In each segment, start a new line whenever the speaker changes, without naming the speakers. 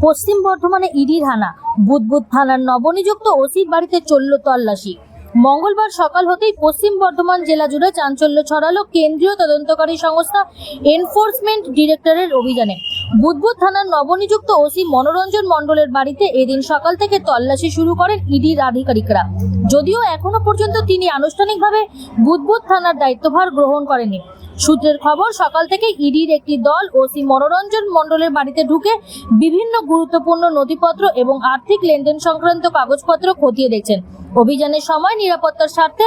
পশ্চিম বর্ধমানে ইডির হানা, বুদবুদ থানার নবনিযুক্ত ওসির বাড়িতে চলল তল্লাশি। মঙ্গলবার সকাল হতেই পশ্চিম বর্ধমান জেলা জুড়ে চাঞ্চল্য ছড়ালো কেন্দ্রীয় তদন্তকারী সংস্থা এনফোর্সমেন্ট ডিরেক্টরের অভিযানে। বুদবুদ থানার নবনিযুক্ত ওসি মনোরঞ্জন মণ্ডলের বাড়িতে এদিন সকাল থেকে তল্লাশি শুরু করেন ইডির আধিকারিকরা। যদিও এখনো পর্যন্ত তিনি আনুষ্ঠানিকভাবে বুদবুদ থানার দায়িত্বভার গ্রহণ করেনি। সূত্রের খবর, সকাল থেকে ইডির একটি দল ওসি মনোরঞ্জন মণ্ডলের বাড়িতে ঢুকে বিভিন্ন গুরুত্বপূর্ণ নথিপত্র এবং আর্থিক লেনদেন সংক্রান্ত কাগজপত্র খতিয়ে দেখছেন। অভিযানের সময় নিরাপত্তার স্বার্থে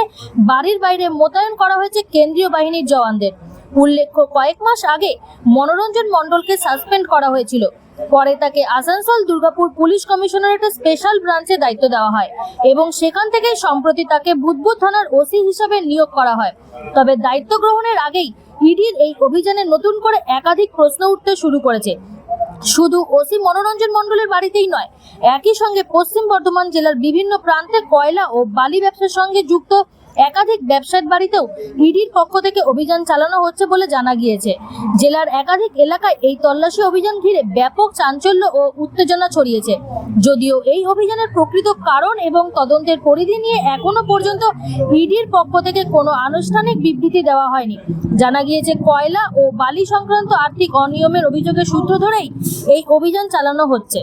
বাড়ির বাইরে মোতায়েন করা হয়েছে কেন্দ্রীয় বাহিনীর জওয়ানদের। উল্লেখ্য, কয়েক মাস আগে মনোরঞ্জন মণ্ডলকে সাসপেন্ড করা হয়েছিল। পরে তাকে আসানসোল দুর্গাপুর পুলিশ কমিশনারেটের স্পেশাল ব্রাঞ্চে দায়িত্ব দেওয়া হয় এবং সেখান থেকে সম্প্রতি তাকে বুদবুদ থানার ওসি হিসাবে নিয়োগ করা হয়। তবে দায়িত্ব গ্রহণের আগেই ইডির এই অভিযানে নতুন করে একাধিক প্রশ্ন উঠতে শুরু করেছে। শুধু ওসি মনোরঞ্জন মণ্ডলের বাড়িতেই নয়, একই সঙ্গে পশ্চিম বর্ধমান জেলার বিভিন্ন প্রান্তে কয়লা ও বালি ব্যবসার সঙ্গে যুক্ত একাধিক ব্যবসায়ীর বাড়িতেও ইডির পক্ষ থেকে অভিযান চালানো হচ্ছে বলে জানা গিয়েছে। জেলার একাধিক এলাকায় এই তল্লাশি অভিযান ঘিরে ব্যাপক চাঞ্চল্য ও উত্তেজনা ছড়িয়েছে। যদিও এই অভিযানের প্রকৃত কারণ এবং তদন্তের পরিধি নিয়ে এখনো পর্যন্ত ইডির পক্ষ থেকে কোনো আনুষ্ঠানিক বিবৃতি দেওয়া হয়নি। জানা গিয়েছে, কয়লা ও বালি সংক্রান্ত আর্থিক অনিয়মের অভিযোগের সূত্র ধরেই এই অভিযান চালানো হচ্ছে।